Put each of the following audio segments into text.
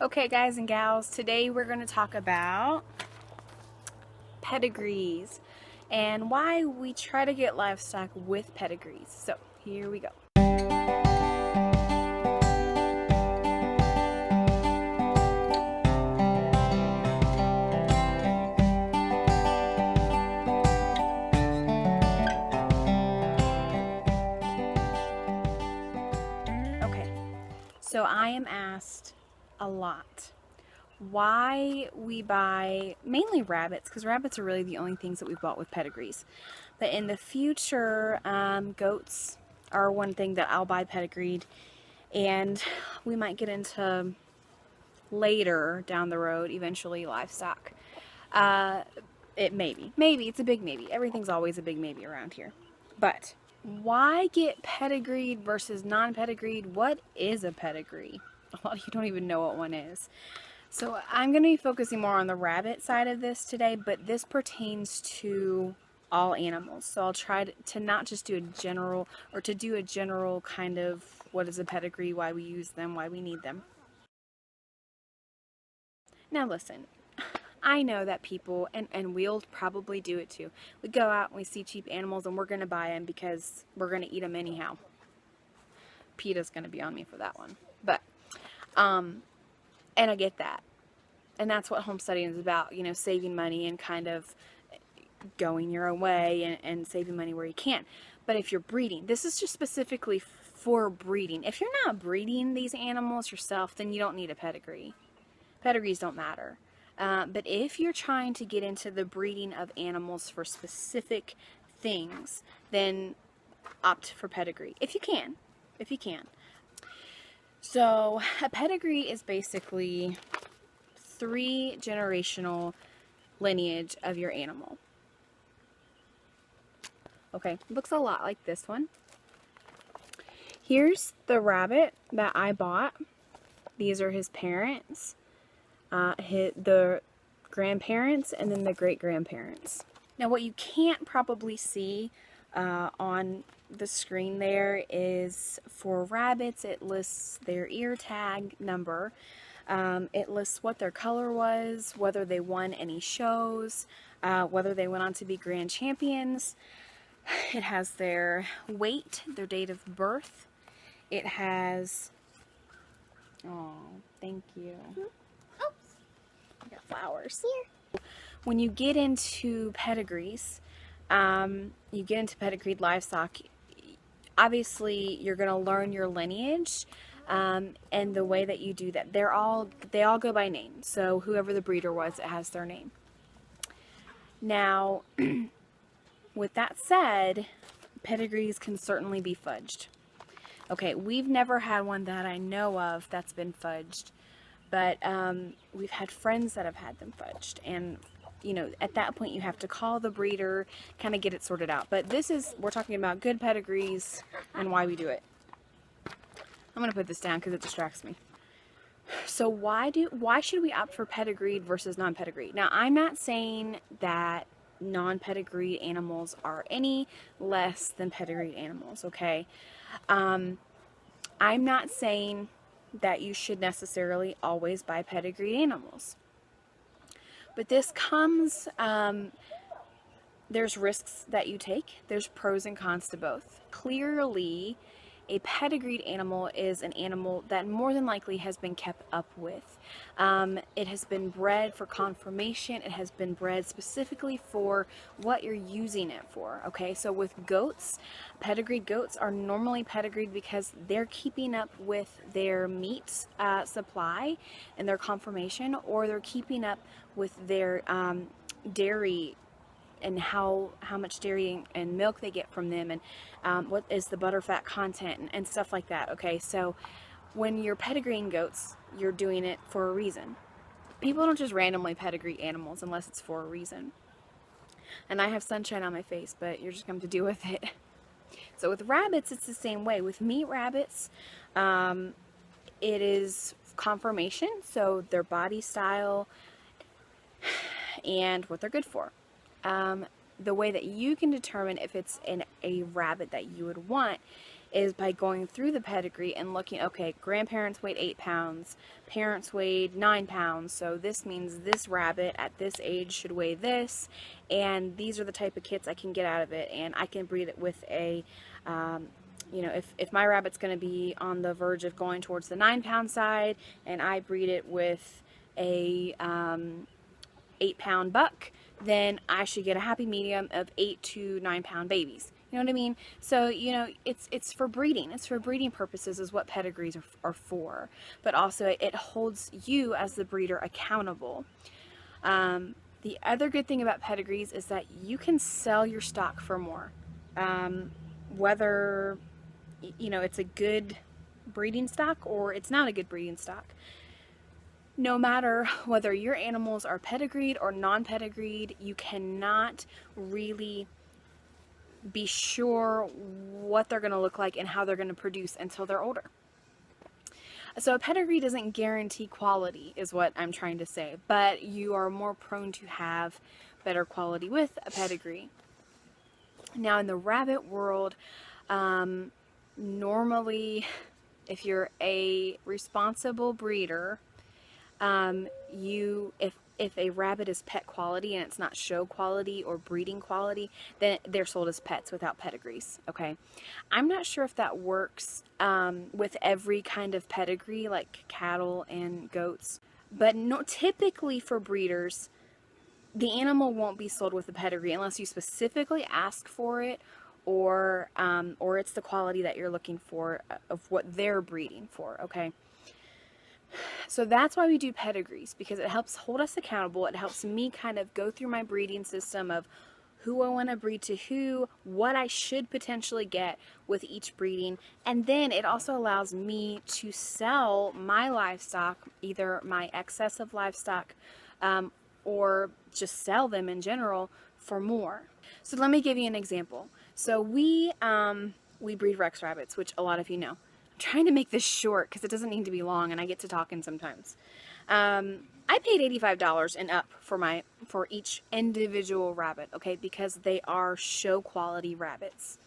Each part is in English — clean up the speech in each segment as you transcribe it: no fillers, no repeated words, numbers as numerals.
Okay, guys and gals, today we're going to talk about pedigrees and why we try to get livestock with pedigrees. So, here we go. Okay, so I am asked a lot why we buy mainly rabbits, because rabbits are really the only things that we've bought with pedigrees. But in the future, goats are one thing that I'll buy pedigreed, and we might get into later down the road, eventually livestock. Maybe it's a big maybe. Everything's always a big maybe around here. But why get pedigreed versus non-pedigreed? What is a pedigree? A lot of you don't even know what one is. So I'm going to be focusing more on the rabbit side of this today, but this pertains to all animals. So I'll try to not just do a general, or to do a general kind of what is a pedigree, why we use them, why we need them. Now listen, I know that people, and we'll probably do it too, we go out and we see cheap animals and we're going to buy them because we're going to eat them anyhow. PETA's going to be on me for that one. But, and I get that. And that's what homesteading is about, you know, saving money and kind of going your own way and saving money where you can. But if you're breeding, this is just specifically for breeding. If you're not breeding these animals yourself, then you don't need a pedigree. Pedigrees don't matter. But if you're trying to get into the breeding of animals for specific things, then opt for pedigree. If you can. If you can. So a pedigree is basically 3 generational lineage of your animal. Okay, looks a lot like this one. Here's the rabbit that I bought. These are his parents, the grandparents, and then the great-grandparents. Now what you can't probably see on the screen there is for rabbits, it lists their ear tag number. It lists what their color was, whether they won any shows, whether they went on to be grand champions. It has their weight, their date of birth. It has, oh, thank you. Oops, I got flowers. Here. When you get into pedigrees, you get into pedigreed livestock, obviously you're going to learn your lineage. And the way that you do that, they all go by name. So whoever the breeder was, it has their name. Now, with that said, pedigrees can certainly be fudged. Okay, we've never had one that I know of that's been fudged, but we've had friends that have had them fudged, and you know, at that point you have to call the breeder, kind of get it sorted out. But we're talking about good pedigrees and why we do it. I'm going to put this down because it distracts me. So why should we opt for pedigreed versus non-pedigreed? Now, I'm not saying that non-pedigreed animals are any less than pedigreed animals, okay? I'm not saying that you should necessarily always buy pedigreed animals. But this comes, there's risks that you take. There's pros and cons to both. Clearly, a pedigreed animal is an animal that more than likely has been kept up with. It has been bred for conformation. It has been bred specifically for what you're using it for. Okay, so with goats, pedigreed goats are normally pedigreed because they're keeping up with their meat supply and their conformation, or they're keeping up with their dairy and how much dairy and milk they get from them, and what is the butterfat content and stuff like that. Okay, so when you're pedigreeing goats, you're doing it for a reason. People don't just randomly pedigree animals unless it's for a reason. And I have sunshine on my face, but you're just going to deal with it. So with rabbits, it's the same way. With meat rabbits, it is conformation, so their body style and what they're good for. The way that you can determine if it's a rabbit that you would want is by going through the pedigree and looking, okay, grandparents weighed 8 pounds, parents weighed 9 pounds, so this means this rabbit at this age should weigh this, and these are the type of kits I can get out of it, and I can breed it with a, you know, if my rabbit's going to be on the verge of going towards the 9-pound side, and I breed it with a 8-pound buck, then I should get a happy medium of 8 to 9-pound babies. You know what I mean? So, you know, it's for breeding. It's for breeding purposes is what pedigrees are for. But also it holds you as the breeder accountable. The other good thing about pedigrees is that you can sell your stock for more. Whether, you know, it's a good breeding stock or it's not a good breeding stock. No matter whether your animals are pedigreed or non-pedigreed, you cannot really be sure what they're going to look like and how they're going to produce until they're older. So a pedigree doesn't guarantee quality is what I'm trying to say, but you are more prone to have better quality with a pedigree. Now in the rabbit world, normally if you're a responsible breeder, if a rabbit is pet quality and it's not show quality or breeding quality, then they're sold as pets without pedigrees. Okay, I'm not sure if that works with every kind of pedigree like cattle and goats, but no, typically for breeders, the animal won't be sold with a pedigree unless you specifically ask for it, or it's the quality that you're looking for of what they're breeding for. Okay. So that's why we do pedigrees, because it helps hold us accountable. It helps me kind of go through my breeding system of who I want to breed to who, what I should potentially get with each breeding. And then it also allows me to sell my livestock, either my excess of livestock or just sell them in general for more. So let me give you an example. So we breed Rex rabbits, which a lot of you know. I'm trying to make this short because it doesn't need to be long and I get to talking sometimes. I paid $85 and up for each individual rabbit, okay, because they are show quality rabbits.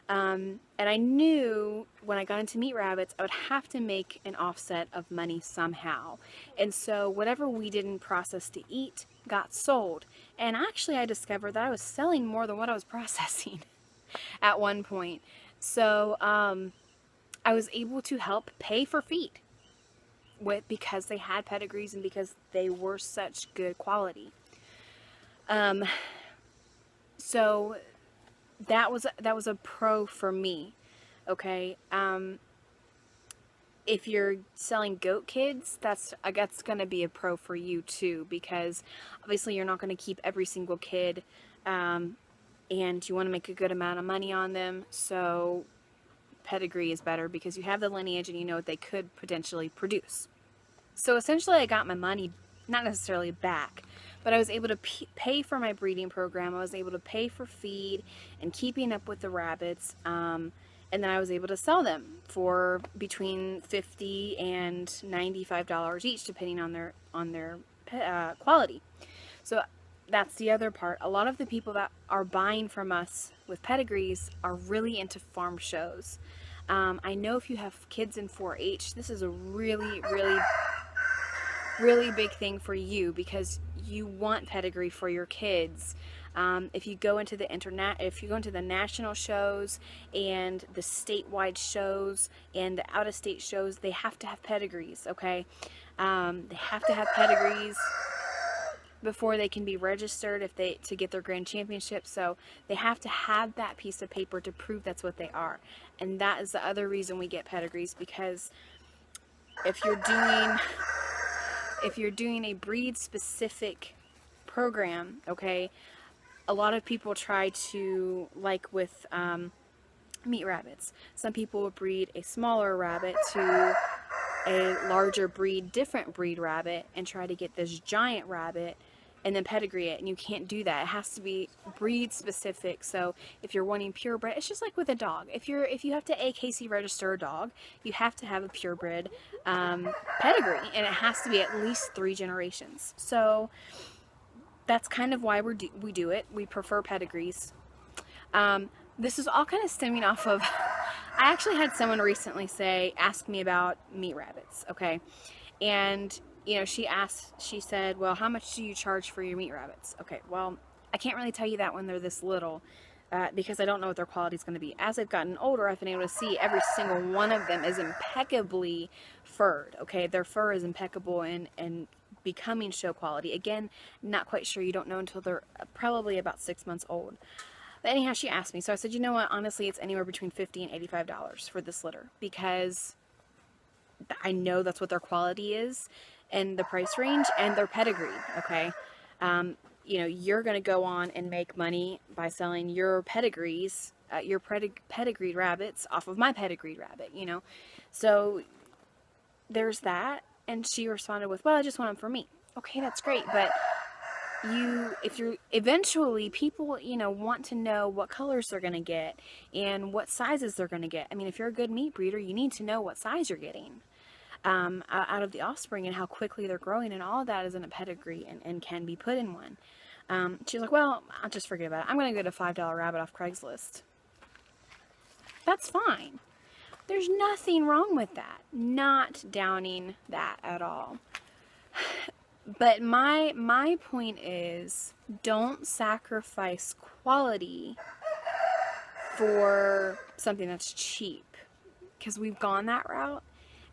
And I knew when I got into meat rabbits, I would have to make an offset of money somehow. And so whatever we didn't process to eat got sold. And actually I discovered that I was selling more than what I was processing at one point. So, I was able to help pay for feed because they had pedigrees and because they were such good quality. So that was a pro for me. Okay. If you're selling goat kids, that's going to be a pro for you too, because obviously you're not going to keep every single kid, and you want to make a good amount of money on them. So pedigree is better because you have the lineage and you know what they could potentially produce. So essentially I got my money, not necessarily back, but I was able to pay for my breeding program. I was able to pay for feed and keeping up with the rabbits, and then I was able to sell them for between $50 and $95 each, depending on their quality. So that's the other part. A lot of the people that are buying from us with pedigrees are really into farm shows. I know if you have kids in 4-H, this is a really, really, really big thing for you because you want pedigree for your kids. If you go into the national shows and the statewide shows and the out-of-state shows, they have to have pedigrees. Okay, they have to have pedigrees before they can be registered to get their grand championship. So they have to have that piece of paper to prove that's what they are. And that is the other reason we get pedigrees, because if you're doing a breed specific program, okay, a lot of people try to, like with meat rabbits, some people will breed a smaller rabbit to a larger breed, different breed rabbit and try to get this giant rabbit and then pedigree it, and you can't do that. It has to be breed specific. So if you're wanting purebred, it's just like with a dog. If you have to AKC register a dog, you have to have a purebred pedigree, and it has to be at least 3 generations. So that's kind of why we do it. We prefer pedigrees. This is all kind of stemming off of I actually had someone recently ask me about meat rabbits, okay? And, you know, she said, well, how much do you charge for your meat rabbits? Okay, well, I can't really tell you that when they're this little, because I don't know what their quality is going to be. As I've gotten older, I've been able to see every single one of them is impeccably furred, okay? Their fur is impeccable and becoming show quality. Again, not quite sure. You don't know until they're probably about 6 months old. But anyhow, she asked me. So I said, you know what? Honestly, it's anywhere between $50 and $85 for this litter, because I know that's what their quality is and the price range, and they're pedigreed, okay? You know, you're going to go on and make money by selling your pedigrees, your pedigreed rabbits off of my pedigreed rabbit, you know? So there's that. And she responded with, well, I just want them for me. Okay, that's great. But if you're eventually, people, you know, want to know what colors they're going to get and what sizes they're going to get. I mean, if you're a good meat breeder, you need to know what size you're getting out of the offspring and how quickly they're growing, and all of that is in a pedigree and can be put in one. She's like, well, I'll just forget about it. I'm going to get a $5 rabbit off Craigslist. That's fine. There's nothing wrong with that. Not downing that at all. But my point is, don't sacrifice quality for something that's cheap, because we've gone that route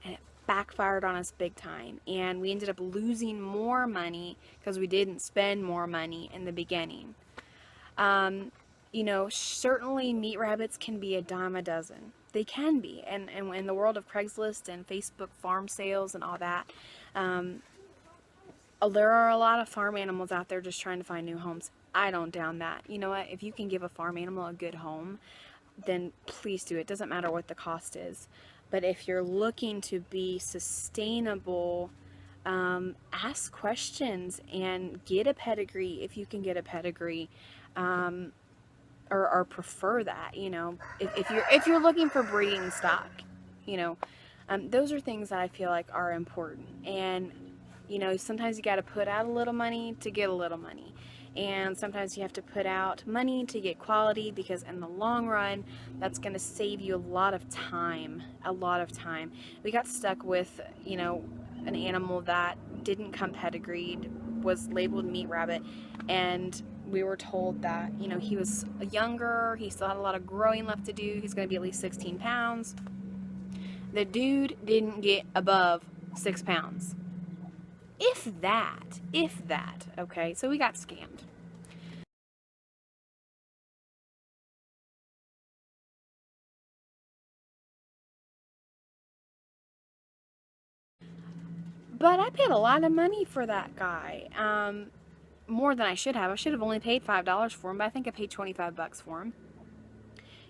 and it backfired on us big time, and we ended up losing more money because we didn't spend more money in the beginning. You know, certainly meat rabbits can be a dime a dozen. They can be, and in the world of Craigslist and Facebook farm sales and all that, there are a lot of farm animals out there just trying to find new homes. I don't down that. You know what? If you can give a farm animal a good home, then please do. It doesn't matter what the cost is. But if you're looking to be sustainable, ask questions and get a pedigree if you can get a pedigree, or prefer that. You know, if you're looking for breeding stock, you know, those are things that I feel like are important. And you know, sometimes you got to put out a little money to get a little money. And sometimes you have to put out money to get quality, because in the long run, that's going to save you a lot of time. A lot of time. We got stuck with, you know, an animal that didn't come pedigreed, was labeled meat rabbit, and we were told that, you know, he was younger, he still had a lot of growing left to do, he's going to be at least 16 pounds. The dude didn't get above 6 pounds. If that, okay? So we got scammed. But I paid a lot of money for that guy. More than I should have. I should have only paid $5 for him, but I think I paid 25 bucks for him.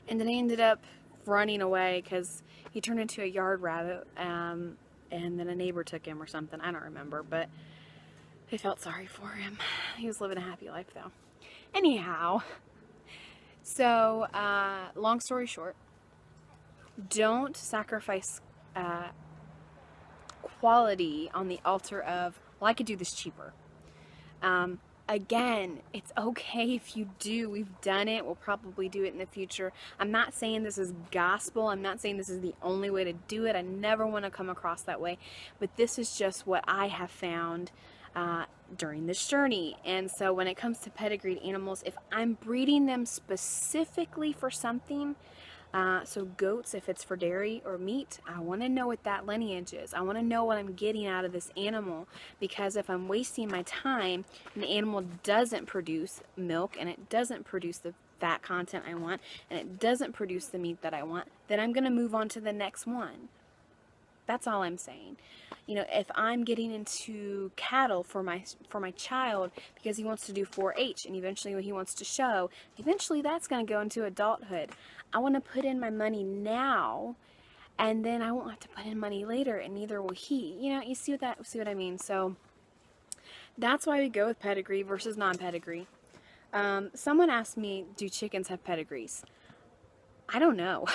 And then he ended up running away because he turned into a yard rabbit, and then a neighbor took him or something. I don't remember, but I felt sorry for him. He was living a happy life, though. Anyhow, so long story short, don't sacrifice quality on the altar of, well, I could do this cheaper. Again, it's okay if you do. We've done it. We'll probably do it in the future. I'm not saying this is gospel. I'm not saying this is the only way to do it. I never want to come across that way. But this is just what I have found during this journey. And so when it comes to pedigreed animals, if I'm breeding them specifically for something, so goats, if it's for dairy or meat, I want to know what that lineage is. I want to know what I'm getting out of this animal, because if I'm wasting my time and the animal doesn't produce milk, and it doesn't produce the fat content I want, and it doesn't produce the meat that I want, then I'm going to move on to the next one. That's all I'm saying. You know, if I'm getting into cattle for my child because he wants to do 4-H, and eventually when he wants to show, eventually that's going to go into adulthood. I want to put in my money now, and then I won't have to put in money later, and neither will he. You know, you see what I mean? So that's why we go with pedigree versus non-pedigree. Someone asked me, do chickens have pedigrees? I don't know.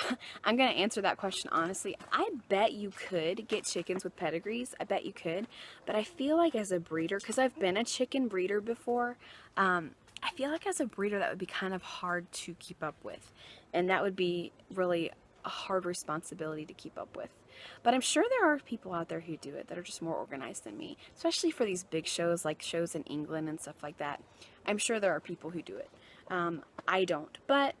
I'm going to answer that question honestly. I bet you could get chickens with pedigrees. I bet you could. But I feel like as a breeder, because I've been a chicken breeder before, I feel like as a breeder that would be kind of hard to keep up with. And that would be really a hard responsibility to keep up with. But I'm sure there are people out there who do it that are just more organized than me, especially for these big shows, like shows in England and stuff like that. I'm sure there are people who do it. I don't, but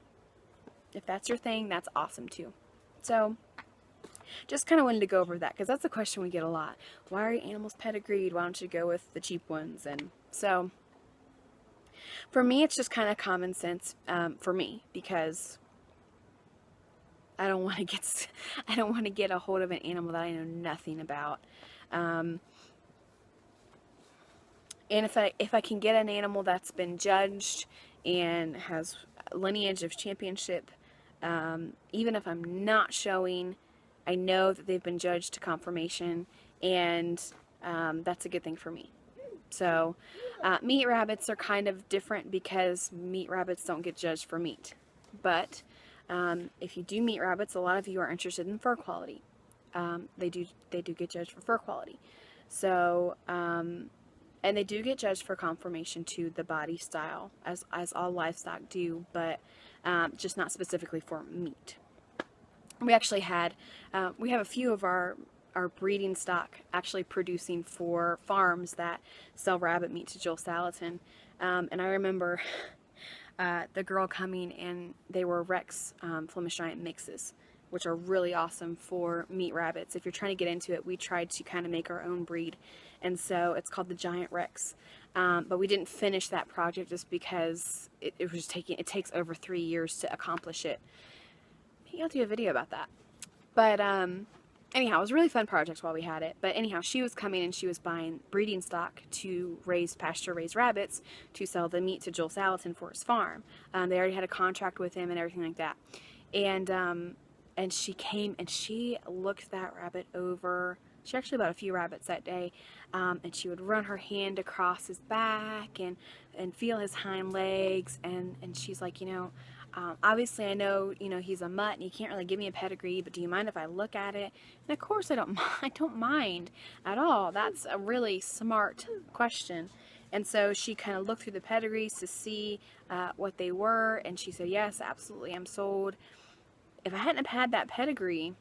if that's your thing, that's awesome too. So just kind of wanted to go over that because that's a question we get a lot. Why are your animals pedigreed? Why don't you go with the cheap ones? And so for me, it's just kind of common sense for me, because I don't want to get a hold of an animal that I know nothing about. And if I can get an animal that's been judged and has lineage of championship, even if I'm not showing, I know that they've been judged to conformation, and that's a good thing for me. So meat rabbits are kind of different because meat rabbits don't get judged for meat. But if you do meat rabbits, a lot of you are interested in fur quality. They do get judged for fur quality. So and they do get judged for conformation to the body style, as all livestock do, but just not specifically for meat. We actually had, we have a few of our breeding stock actually producing for farms that sell rabbit meat to Joel Salatin. And I remember the girl coming, and they were Rex Flemish Giant mixes, which are really awesome for meat rabbits. If you're trying to get into it, we tried to kind of make our own breed, and so it's called the Giant Rex. But we didn't finish that project just because it takes over 3 years to accomplish it. Maybe I'll do a video about that. But anyhow, it was a really fun project while we had it. But anyhow, she was coming and she was buying breeding stock to raise pasture-raised rabbits to sell the meat to Joel Salatin for his farm. They already had a contract with him and everything like that. And she came and she looked that rabbit over. She actually bought a few rabbits that day, and she would run her hand across his back and feel his hind legs, and she's like, you know, obviously I know, you know, he's a mutt and you can't really give me a pedigree, but do you mind if I look at it? And of course I don't mind at all. That's a really smart question. And so she kind of looked through the pedigrees to see what they were, and she said, yes, absolutely, I'm sold. If I hadn't have had that pedigree,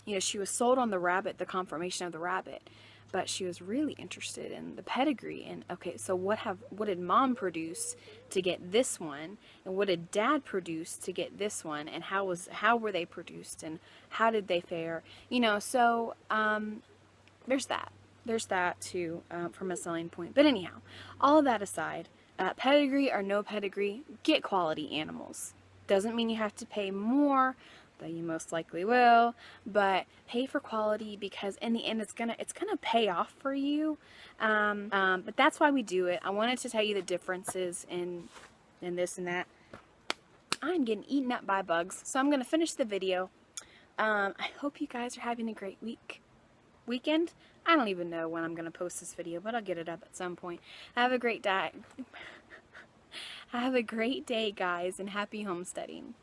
you know, she was sold on the rabbit, the conformation of the rabbit, but she was really interested in the pedigree. And okay, so what did mom produce to get this one, and what did dad produce to get this one, and how were they produced, and how did they fare? You know, so there's that too from a selling point. But anyhow, all of that aside, pedigree or no pedigree, get quality animals. Doesn't mean you have to pay more, though you most likely will, but pay for quality, because in the end it's gonna pay off for you. But that's why we do it. I wanted to tell you the differences in this and that. I'm getting eaten up by bugs, so I'm gonna finish the video. I hope you guys are having a great weekend. I don't even know when I'm gonna post this video, but I'll get it up at some point. Have a great day. Have a great day, guys, and happy homesteading.